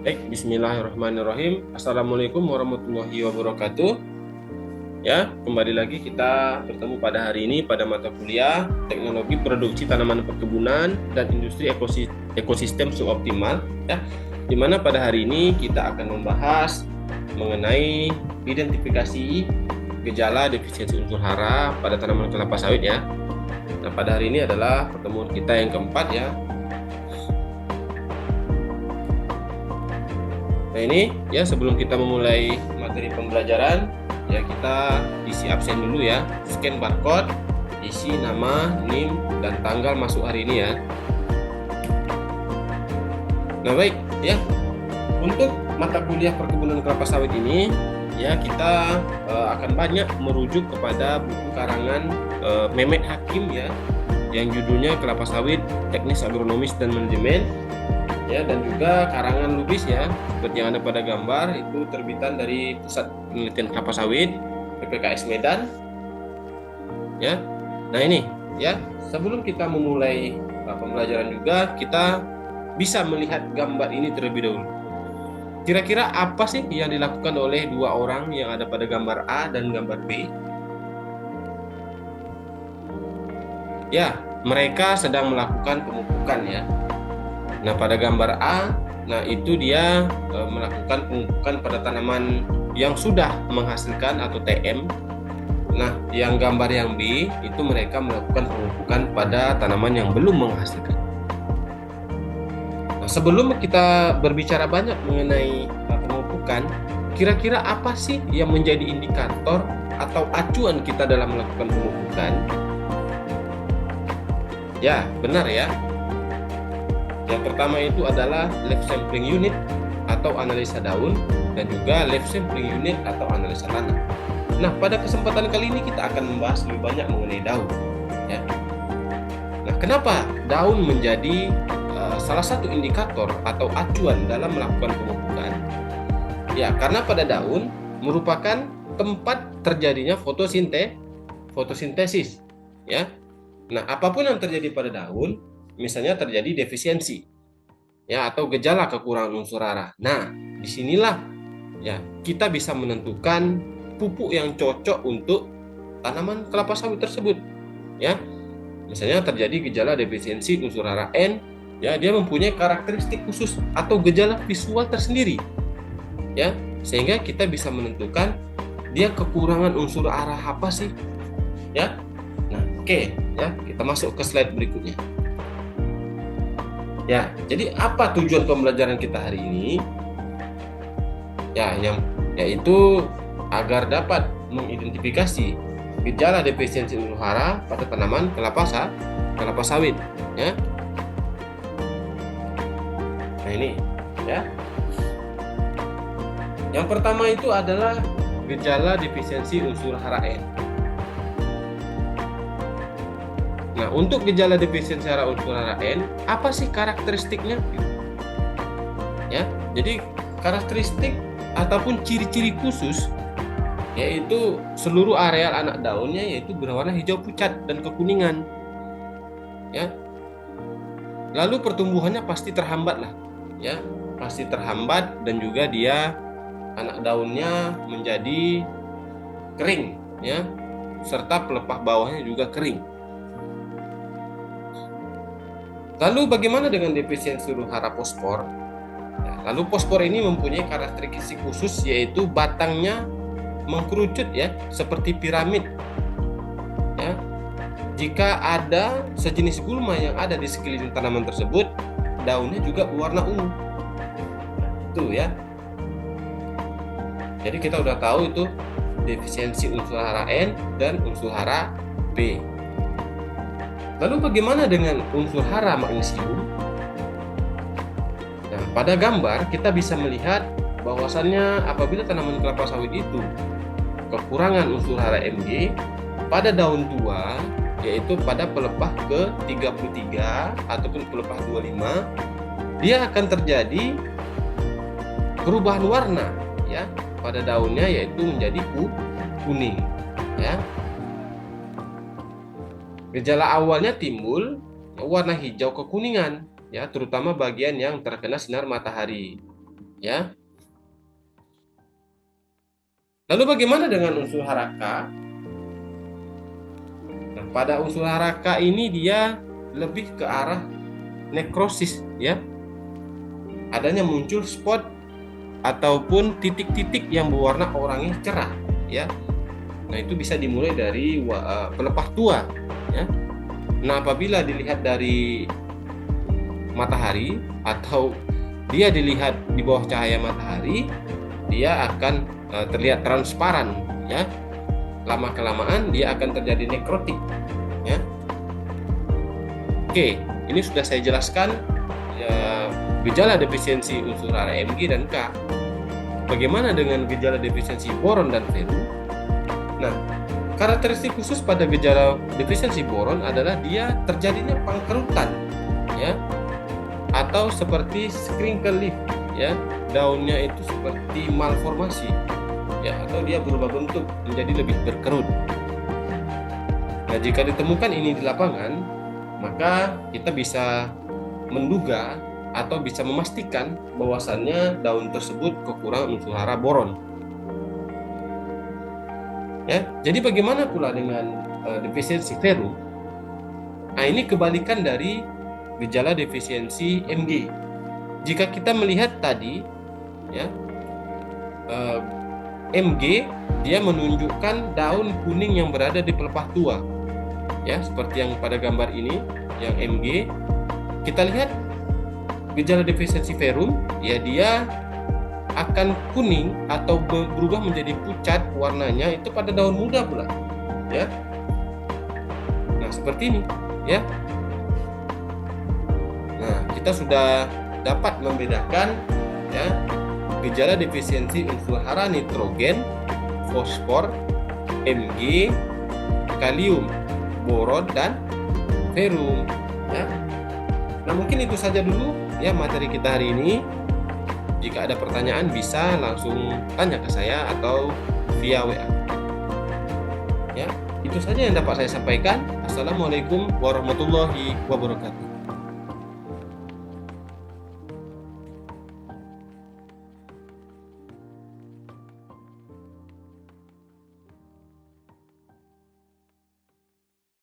Bismillahirrahmanirrahim. Assalamualaikum warahmatullahi wabarakatuh. Ya, kembali lagi kita bertemu pada hari ini pada mata kuliah Teknologi Produksi Tanaman Perkebunan dan Industri Ekosistem Suboptimal. Ya, di mana pada hari ini kita akan membahas mengenai identifikasi gejala defisiensi unsur hara pada tanaman kelapa sawit ya. Nah, pada hari ini adalah pertemuan kita yang keempat ya. Nah ini ya, sebelum kita memulai materi pembelajaran ya, kita isi absen dulu ya, scan barcode, isi nama, NIM, dan tanggal masuk hari ini ya. Nah baik ya, untuk mata kuliah perkebunan kelapa sawit ini ya, kita akan banyak merujuk kepada buku karangan Mehmet Hakim ya, yang judulnya Kelapa Sawit Teknis Agronomis dan Manajemen ya, dan juga karangan Lubis ya, seperti yang ada pada gambar itu, terbitan dari Pusat Penelitian Kelapa Sawit PPKS Medan ya. Nah ini ya, sebelum kita memulai pembelajaran juga, kita bisa melihat gambar ini terlebih dahulu. Kira-kira apa sih yang dilakukan oleh dua orang yang ada pada gambar A dan gambar B? Ya, mereka sedang melakukan pemupukan ya. Nah, pada gambar A, nah itu dia melakukan pemupukan pada tanaman yang sudah menghasilkan atau TM. Nah, yang gambar yang B itu mereka melakukan pemupukan pada tanaman yang belum menghasilkan. Nah, sebelum kita berbicara banyak mengenai pemupukan, kira-kira apa sih yang menjadi indikator atau acuan kita dalam melakukan pemupukan? Ya, benar ya. Yang pertama itu adalah leaf sampling unit atau analisa daun, dan juga leaf sampling unit atau analisa tanah. Nah, pada kesempatan kali ini kita akan membahas lebih banyak mengenai daun ya. Nah, kenapa daun menjadi salah satu indikator atau acuan dalam melakukan pemupukan? Ya, karena pada daun merupakan tempat terjadinya fotosintesis ya. Nah, apapun yang terjadi pada daun, misalnya terjadi defisiensi ya, atau gejala kekurangan unsur hara. Nah, disinilah ya kita bisa menentukan pupuk yang cocok untuk tanaman kelapa sawit tersebut ya. Misalnya terjadi gejala defisiensi unsur hara N ya, dia mempunyai karakteristik khusus atau gejala visual tersendiri ya, sehingga kita bisa menentukan dia kekurangan unsur hara apa sih ya. Nah, oke ya, kita masuk ke slide berikutnya. Ya, jadi apa tujuan pembelajaran kita hari ini? Ya, yaitu agar dapat mengidentifikasi gejala defisiensi unsur hara pada tanaman kelapa sawit ya. Nah, ini ya. Yang pertama itu adalah gejala defisiensi unsur hara N. Nah, untuk gejala defisiensi unsur hara N, apa sih karakteristiknya? Ya, jadi karakteristik ataupun ciri-ciri khusus yaitu seluruh areal anak daunnya yaitu berwarna hijau pucat dan kekuningan. Ya. Lalu pertumbuhannya pasti terhambat lah, ya, pasti terhambat, dan juga dia anak daunnya menjadi kering, ya, serta pelepah bawahnya juga kering. Lalu bagaimana dengan defisiensi unsur hara fosfor? Nah, lalu fosfor ini mempunyai karakteristik khusus yaitu batangnya mengkerucut ya, seperti piramid. Ya. Jika ada sejenis gulma yang ada di sekeliling tanaman tersebut, daunnya juga berwarna ungu. Nah, itu ya. Jadi kita udah tahu itu defisiensi unsur hara N dan unsur hara B. Lalu bagaimana dengan unsur hara magnesium? Nah, pada gambar kita bisa melihat bahwasannya apabila tanaman kelapa sawit itu kekurangan unsur hara Mg pada daun tua, yaitu pada pelepah ke-33 ataupun pelepah 25, dia akan terjadi perubahan warna ya pada daunnya, yaitu menjadi kuning ya. Gejala awalnya timbul warna hijau kekuningan ya, terutama bagian yang terkena sinar matahari ya. Lalu bagaimana dengan unsur haraka? Nah, pada unsur haraka ini dia lebih ke arah nekrosis, ya. Adanya muncul spot ataupun titik-titik yang berwarna oranye cerah, ya. Nah, itu bisa dimulai dari pelepah tua, ya. Nah, apabila dilihat dari matahari atau dia dilihat di bawah cahaya matahari, dia akan terlihat transparan, ya. Lama kelamaan dia akan terjadi nekrotik, ya. Oke, ini sudah saya jelaskan ya, gejala defisiensi unsur hara Mg dan K. Bagaimana dengan gejala defisiensi boron dan ferrum? Nah, karakteristik khusus pada gejala defisiensi boron adalah dia terjadinya pangkerutan, ya, atau seperti sprinkle leaf, ya, daunnya itu seperti malformasi, ya, atau dia berubah bentuk menjadi lebih berkerut. Nah, jika ditemukan ini di lapangan, maka kita bisa menduga atau bisa memastikan bahwasannya daun tersebut kekurangan unsur hara boron. Ya, jadi bagaimana pula dengan defisiensi ferrum? Nah, ini kebalikan dari gejala defisiensi Mg. Jika kita melihat tadi, ya, Mg dia menunjukkan daun kuning yang berada di pelepah tua, ya, seperti yang pada gambar ini, yang Mg. Kita lihat gejala defisiensi ferrum, ya, dia akan kuning atau berubah menjadi pucat warnanya itu pada daun muda pula, ya. Nah, seperti ini, ya. Nah, kita sudah dapat membedakan, ya, gejala defisiensi unsur hara nitrogen, fosfor, Mg, kalium, boron, dan ferrum, ya. Nah, mungkin itu saja dulu, ya, materi kita hari ini. Jika ada pertanyaan bisa langsung tanya ke saya atau via WA. Ya, itu saja yang dapat saya sampaikan. Assalamualaikum warahmatullahi wabarakatuh.